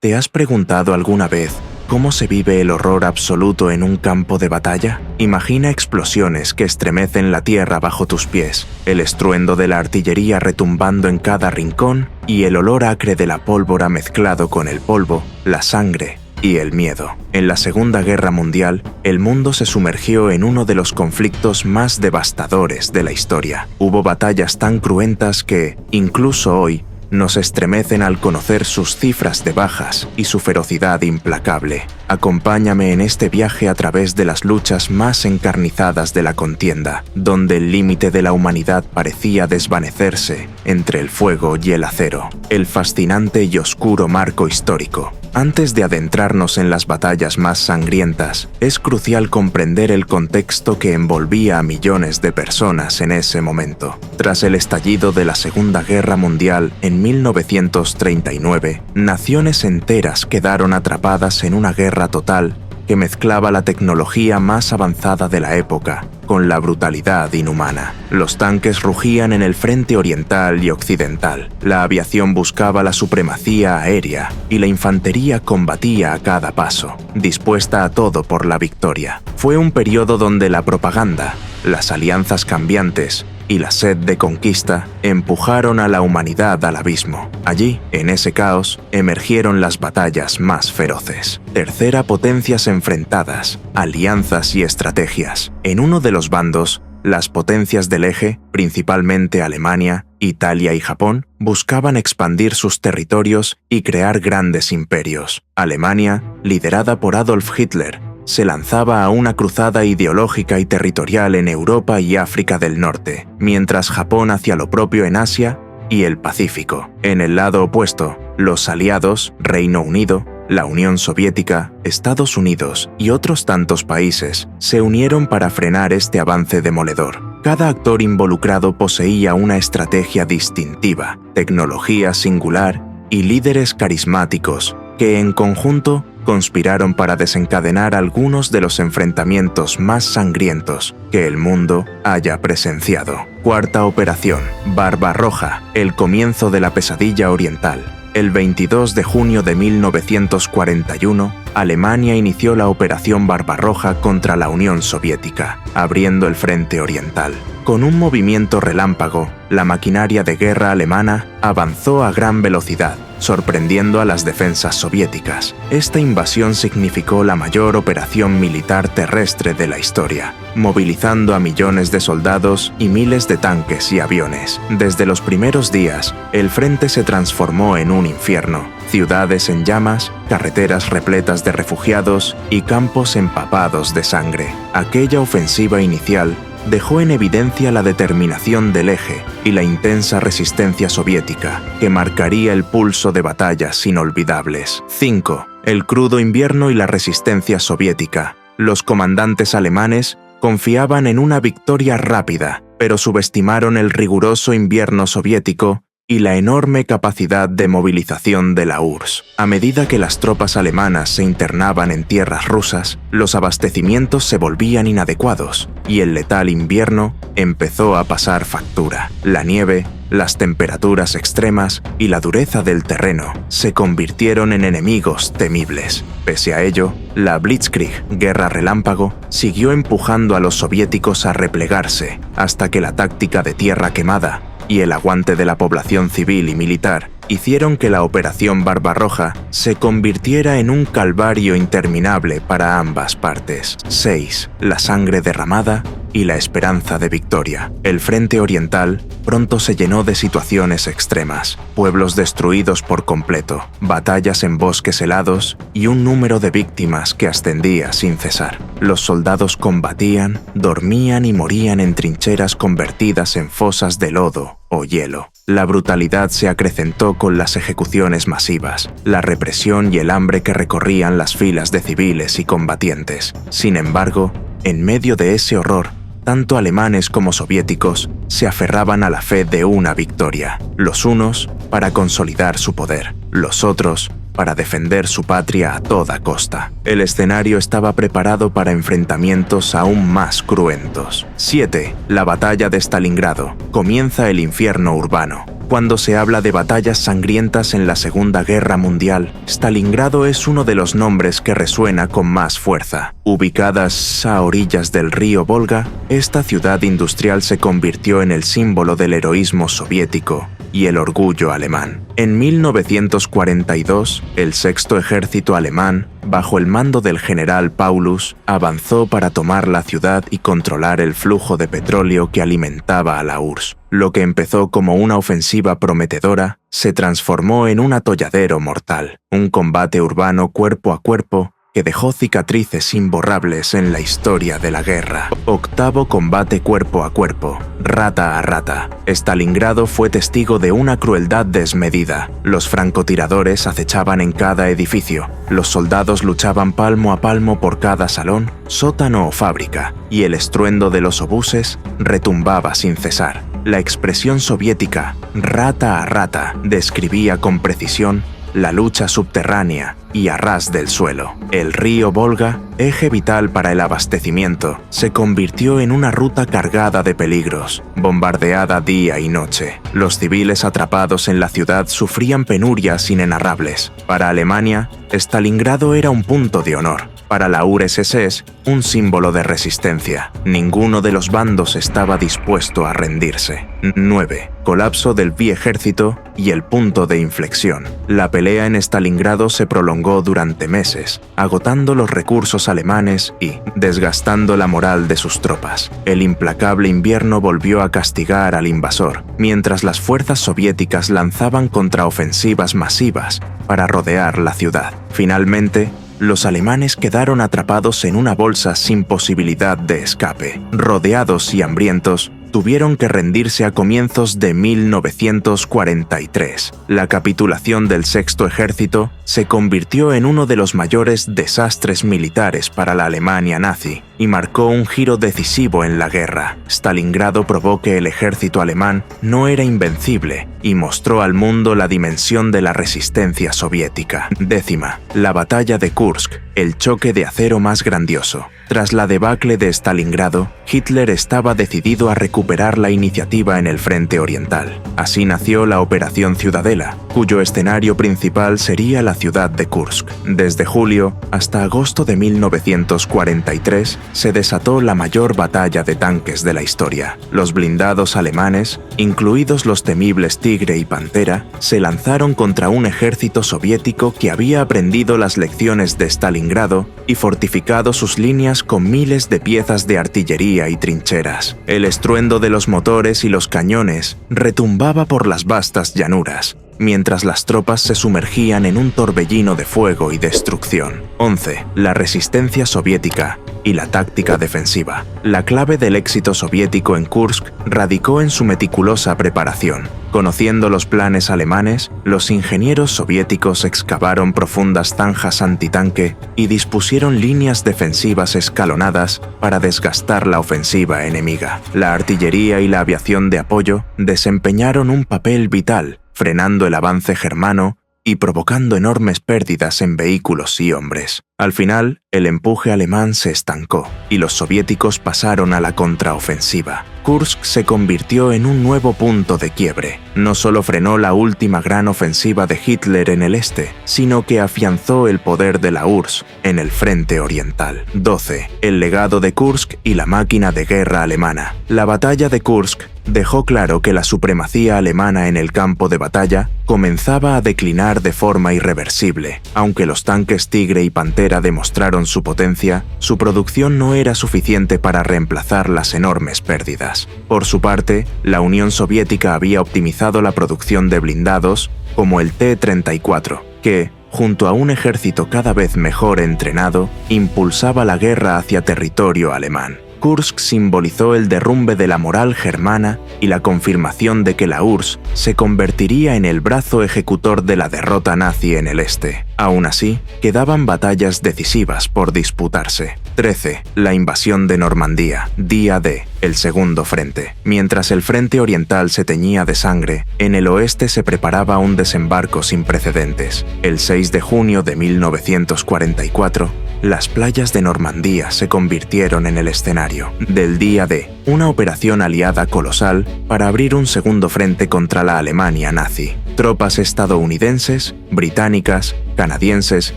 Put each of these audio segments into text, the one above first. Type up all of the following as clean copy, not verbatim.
¿Te has preguntado alguna vez cómo se vive el horror absoluto en un campo de batalla? Imagina explosiones que estremecen la tierra bajo tus pies, el estruendo de la artillería retumbando en cada rincón y el olor acre de la pólvora mezclado con el polvo, la sangre y el miedo. En la Segunda Guerra Mundial, el mundo se sumergió en uno de los conflictos más devastadores de la historia. Hubo batallas tan cruentas que, incluso hoy, nos estremecen al conocer sus cifras de bajas y su ferocidad implacable. Acompáñame en este viaje a través de las luchas más encarnizadas de la contienda, donde el límite de la humanidad parecía desvanecerse entre el fuego y el acero. El fascinante y oscuro marco histórico. Antes de adentrarnos en las batallas más sangrientas, es crucial comprender el contexto que envolvía a millones de personas en ese momento. Tras el estallido de la Segunda Guerra Mundial en 1939, naciones enteras quedaron atrapadas en una guerra total que mezclaba la tecnología más avanzada de la época con la brutalidad inhumana. Los tanques rugían en el frente oriental y occidental, la aviación buscaba la supremacía aérea y la infantería combatía a cada paso, dispuesta a todo por la victoria. Fue un periodo donde la propaganda, las alianzas cambiantes y la sed de conquista empujaron a la humanidad al abismo. Allí, en ese caos, emergieron las batallas más feroces. Tercera potencias enfrentadas, alianzas y estrategias. En uno de los bandos, las potencias del eje, principalmente Alemania, Italia y Japón, buscaban expandir sus territorios y crear grandes imperios. Alemania, liderada por Adolf Hitler, se lanzaba a una cruzada ideológica y territorial en Europa y África del Norte, mientras Japón hacía lo propio en Asia y el Pacífico. En el lado opuesto, los aliados, Reino Unido, la Unión Soviética, Estados Unidos y otros tantos países se unieron para frenar este avance demoledor. Cada actor involucrado poseía una estrategia distintiva, tecnología singular y líderes carismáticos que en conjunto conspiraron para desencadenar algunos de los enfrentamientos más sangrientos que el mundo haya presenciado. Cuarta operación, Barbarroja, el comienzo de la pesadilla oriental. El 22 de junio de 1941, Alemania inició la Operación Barbarroja contra la Unión Soviética, abriendo el frente oriental. Con un movimiento relámpago, la maquinaria de guerra alemana avanzó a gran velocidad, sorprendiendo a las defensas soviéticas. Esta invasión significó la mayor operación militar terrestre de la historia, movilizando a millones de soldados y miles de tanques y aviones. Desde los primeros días, el frente se transformó en un infierno. Ciudades en llamas, carreteras repletas de refugiados y campos empapados de sangre. Aquella ofensiva inicial dejó en evidencia la determinación del eje y la intensa resistencia soviética, que marcaría el pulso de batallas inolvidables. 5. El crudo invierno y la resistencia soviética. Los comandantes alemanes confiaban en una victoria rápida, pero subestimaron el riguroso invierno soviético y la enorme capacidad de movilización de la URSS. A medida que las tropas alemanas se internaban en tierras rusas, los abastecimientos se volvían inadecuados y el letal invierno empezó a pasar factura. La nieve, las temperaturas extremas y la dureza del terreno se convirtieron en enemigos temibles. Pese a ello, la Blitzkrieg, guerra relámpago, siguió empujando a los soviéticos a replegarse hasta que la táctica de tierra quemada y el aguante de la población civil y militar hicieron que la Operación Barbarroja se convirtiera en un calvario interminable para ambas partes. 6. La sangre derramada y la esperanza de victoria. El frente oriental pronto se llenó de situaciones extremas, pueblos destruidos por completo, batallas en bosques helados y un número de víctimas que ascendía sin cesar. Los soldados combatían, dormían y morían en trincheras convertidas en fosas de lodo o hielo. La brutalidad se acrecentó con las ejecuciones masivas, la represión y el hambre que recorrían las filas de civiles y combatientes. Sin embargo, en medio de ese horror, tanto alemanes como soviéticos se aferraban a la fe de una victoria, los unos para consolidar su poder, los otros para defender su patria a toda costa. El escenario estaba preparado para enfrentamientos aún más cruentos. 7. La batalla de Stalingrado. Comienza el infierno urbano. Cuando se habla de batallas sangrientas en la Segunda Guerra Mundial, Stalingrado es uno de los nombres que resuena con más fuerza. Ubicadas a orillas del río Volga, esta ciudad industrial se convirtió en el símbolo del heroísmo soviético y el orgullo alemán. En 1942, el Sexto Ejército alemán, bajo el mando del general Paulus, avanzó para tomar la ciudad y controlar el flujo de petróleo que alimentaba a la URSS. Lo que empezó como una ofensiva prometedora se transformó en un atolladero mortal, un combate urbano cuerpo a cuerpo que dejó cicatrices imborrables en la historia de la guerra. Octavo combate cuerpo a cuerpo, rata a rata. Stalingrado fue testigo de una crueldad desmedida. Los francotiradores acechaban en cada edificio, los soldados luchaban palmo a palmo por cada salón, sótano o fábrica, y el estruendo de los obuses retumbaba sin cesar. La expresión soviética, rata a rata, describía con precisión la lucha subterránea y a ras del suelo. El río Volga, eje vital para el abastecimiento, se convirtió en una ruta cargada de peligros, bombardeada día y noche. Los civiles atrapados en la ciudad sufrían penurias inenarrables. Para Alemania, Stalingrado era un punto de honor. Para la URSS, un símbolo de resistencia. Ninguno de los bandos estaba dispuesto a rendirse. 9. Colapso del Ejército y el punto de inflexión. La pelea en Stalingrado se prolongó durante meses, agotando los recursos alemanes y desgastando la moral de sus tropas. El implacable invierno volvió a castigar al invasor, mientras las fuerzas soviéticas lanzaban contraofensivas masivas para rodear la ciudad. Finalmente, los alemanes quedaron atrapados en una bolsa sin posibilidad de escape. Rodeados y hambrientos, tuvieron que rendirse a comienzos de 1943. La capitulación del Sexto Ejército se convirtió en uno de los mayores desastres militares para la Alemania nazi y marcó un giro decisivo en la guerra. Stalingrado probó que el ejército alemán no era invencible y mostró al mundo la dimensión de la resistencia soviética. 10. La batalla de Kursk, el choque de acero más grandioso. Tras la debacle de Stalingrado, Hitler estaba decidido a recuperar la iniciativa en el frente oriental. Así nació la Operación Ciudadela, cuyo escenario principal sería la ciudad de Kursk. Desde julio hasta agosto de 1943 se desató la mayor batalla de tanques de la historia. Los blindados alemanes, incluidos los temibles Tigre y Pantera, se lanzaron contra un ejército soviético que había aprendido las lecciones de Stalingrado y fortificado sus líneas con miles de piezas de artillería y trincheras. El estruendo de los motores y los cañones retumbaba por las vastas llanuras, mientras las tropas se sumergían en un torbellino de fuego y destrucción. 11. La resistencia soviética y la táctica defensiva. La clave del éxito soviético en Kursk radicó en su meticulosa preparación. Conociendo los planes alemanes, los ingenieros soviéticos excavaron profundas zanjas antitanque y dispusieron líneas defensivas escalonadas para desgastar la ofensiva enemiga. La artillería y la aviación de apoyo desempeñaron un papel vital, frenando el avance germano y provocando enormes pérdidas en vehículos y hombres. Al final, el empuje alemán se estancó y los soviéticos pasaron a la contraofensiva. Kursk se convirtió en un nuevo punto de quiebre. No solo frenó la última gran ofensiva de Hitler en el este, sino que afianzó el poder de la URSS en el frente oriental. 12. El legado de Kursk y la máquina de guerra alemana. La batalla de Kursk dejó claro que la supremacía alemana en el campo de batalla comenzaba a declinar de forma irreversible. Aunque los tanques Tigre y Pantera demostraron su potencia, su producción no era suficiente para reemplazar las enormes pérdidas. Por su parte, la Unión Soviética había optimizado la producción de blindados, como el T-34, que, junto a un ejército cada vez mejor entrenado, impulsaba la guerra hacia territorio alemán. Kursk simbolizó el derrumbe de la moral germana y la confirmación de que la URSS se convertiría en el brazo ejecutor de la derrota nazi en el este. Aún así, quedaban batallas decisivas por disputarse. 13. La invasión de Normandía, día D, el segundo frente. Mientras el frente oriental se teñía de sangre, en el oeste se preparaba un desembarco sin precedentes. El 6 de junio de 1944, las playas de Normandía se convirtieron en el escenario del día D, una operación aliada colosal para abrir un segundo frente contra la Alemania nazi. Tropas estadounidenses, británicas, canadienses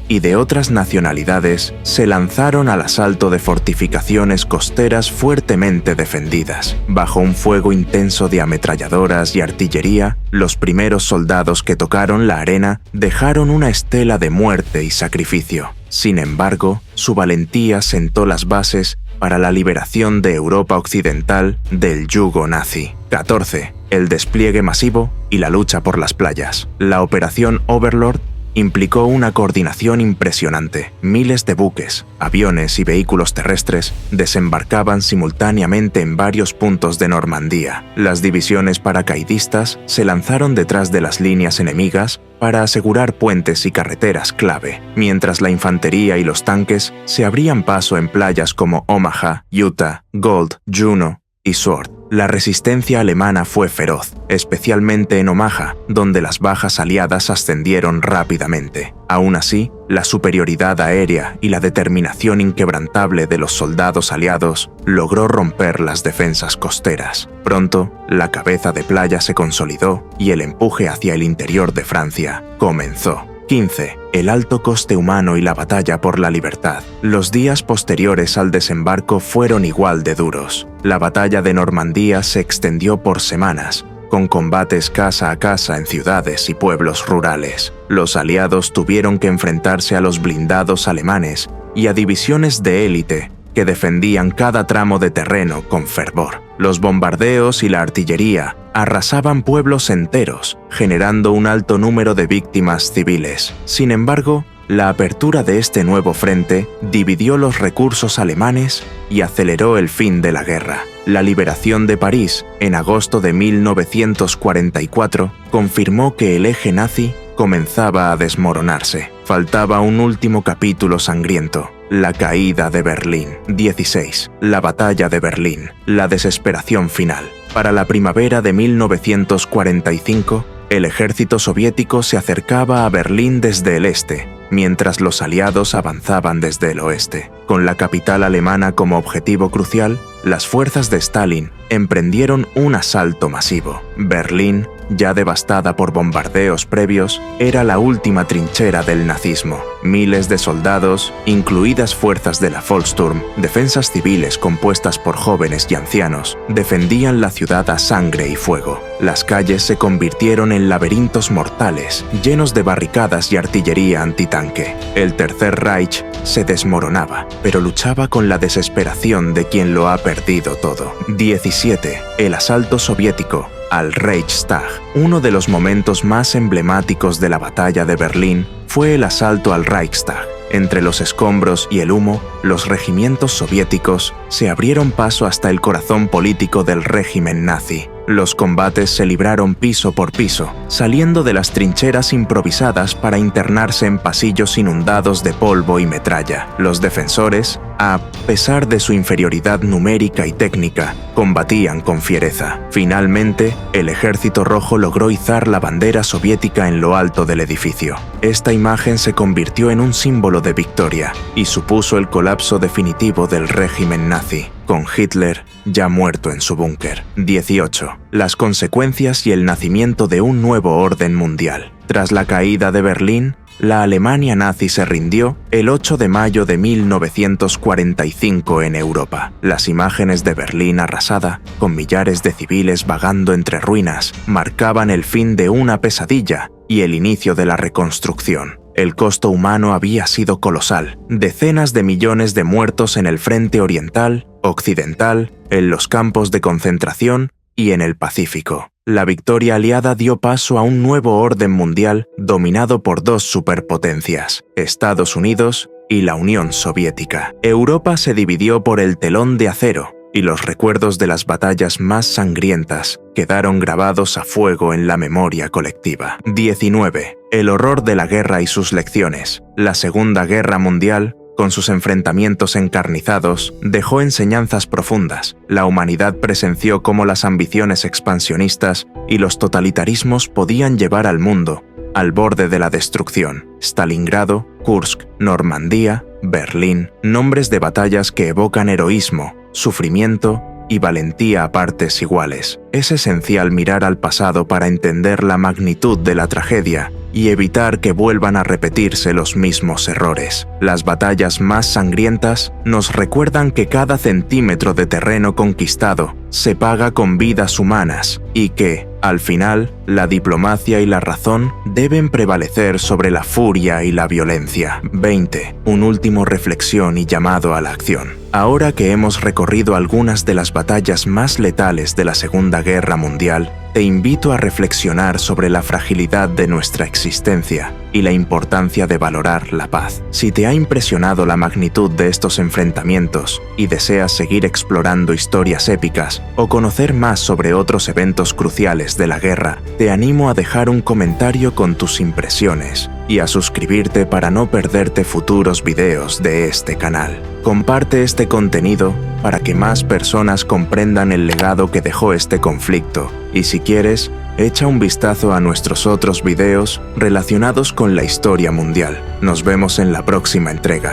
y de otras nacionalidades se lanzaron al asalto de fortificaciones costeras fuertemente defendidas. Bajo un fuego intenso de ametralladoras y artillería, los primeros soldados que tocaron la arena dejaron una estela de muerte y sacrificio. Sin embargo, su valentía sentó las bases para la liberación de Europa Occidental del yugo nazi. 14. El despliegue masivo y la lucha por las playas. La Operación Overlord implicó una coordinación impresionante. Miles de buques, aviones y vehículos terrestres desembarcaban simultáneamente en varios puntos de Normandía. Las divisiones paracaidistas se lanzaron detrás de las líneas enemigas para asegurar puentes y carreteras clave, mientras la infantería y los tanques se abrían paso en playas como Omaha, Utah, Gold, Juno y Sword. La resistencia alemana fue feroz, especialmente en Omaha, donde las bajas aliadas ascendieron rápidamente. Aún así, la superioridad aérea y la determinación inquebrantable de los soldados aliados logró romper las defensas costeras. Pronto, la cabeza de playa se consolidó y el empuje hacia el interior de Francia comenzó. 15. El alto coste humano y la batalla por la libertad. Los días posteriores al desembarco fueron igual de duros. La batalla de Normandía se extendió por semanas, con combates casa a casa en ciudades y pueblos rurales. Los aliados tuvieron que enfrentarse a los blindados alemanes y a divisiones de élite que defendían cada tramo de terreno con fervor. Los bombardeos y la artillería arrasaban pueblos enteros, generando un alto número de víctimas civiles. Sin embargo, la apertura de este nuevo frente dividió los recursos alemanes y aceleró el fin de la guerra. La liberación de París, en agosto de 1944, confirmó que el eje nazi comenzaba a desmoronarse. Faltaba un último capítulo sangriento: la caída de Berlín. 16. La batalla de Berlín. La desesperación final. Para la primavera de 1945, el ejército soviético se acercaba a Berlín desde el este, mientras los aliados avanzaban desde el oeste. Con la capital alemana como objetivo crucial, las fuerzas de Stalin emprendieron un asalto masivo. Berlín, ya devastada por bombardeos previos, era la última trinchera del nazismo. Miles de soldados, incluidas fuerzas de la Volkssturm, defensas civiles compuestas por jóvenes y ancianos, defendían la ciudad a sangre y fuego. Las calles se convirtieron en laberintos mortales, llenos de barricadas y artillería antitanque. El Tercer Reich se desmoronaba, pero luchaba con la desesperación de quien lo ha perdido todo. 17. El asalto soviético al Reichstag. Uno de los momentos más emblemáticos de la batalla de Berlín fue el asalto al Reichstag. Entre los escombros y el humo, los regimientos soviéticos se abrieron paso hasta el corazón político del régimen nazi. Los combates se libraron piso por piso, saliendo de las trincheras improvisadas para internarse en pasillos inundados de polvo y metralla. Los defensores, a pesar de su inferioridad numérica y técnica, combatían con fiereza. Finalmente, el Ejército Rojo logró izar la bandera soviética en lo alto del edificio. Esta imagen se convirtió en un símbolo de victoria y supuso el colapso definitivo del régimen nazi, con Hitler ya muerto en su búnker. 18. Las consecuencias y el nacimiento de un nuevo orden mundial. Tras la caída de Berlín, la Alemania nazi se rindió el 8 de mayo de 1945 en Europa. Las imágenes de Berlín arrasada, con millares de civiles vagando entre ruinas, marcaban el fin de una pesadilla y el inicio de la reconstrucción. El costo humano había sido colosal: decenas de millones de muertos en el frente oriental, occidental, en los campos de concentración y en el Pacífico. La victoria aliada dio paso a un nuevo orden mundial dominado por dos superpotencias, Estados Unidos y la Unión Soviética. Europa se dividió por el telón de acero, y los recuerdos de las batallas más sangrientas quedaron grabados a fuego en la memoria colectiva. 19. El horror de la guerra y sus lecciones. La Segunda Guerra Mundial, con sus enfrentamientos encarnizados, dejó enseñanzas profundas. La humanidad presenció cómo las ambiciones expansionistas y los totalitarismos podían llevar al mundo al borde de la destrucción. Stalingrado, Kursk, Normandía, Berlín, nombres de batallas que evocan heroísmo, sufrimiento y valentía a partes iguales. Es esencial mirar al pasado para entender la magnitud de la tragedia y evitar que vuelvan a repetirse los mismos errores. Las batallas más sangrientas nos recuerdan que cada centímetro de terreno conquistado se paga con vidas humanas y que, al final, la diplomacia y la razón deben prevalecer sobre la furia y la violencia. 20. Un último reflexión y llamado a la acción. Ahora que hemos recorrido algunas de las batallas más letales de la Segunda Guerra Mundial, te invito a reflexionar sobre la fragilidad de nuestra existencia y la importancia de valorar la paz. Si te ha impresionado la magnitud de estos enfrentamientos y deseas seguir explorando historias épicas o conocer más sobre otros eventos cruciales de la guerra, te animo a dejar un comentario con tus impresiones y a suscribirte para no perderte futuros videos de este canal. Comparte este contenido para que más personas comprendan el legado que dejó este conflicto y si quieres, echa un vistazo a nuestros otros videos relacionados con la historia mundial. Nos vemos en la próxima entrega.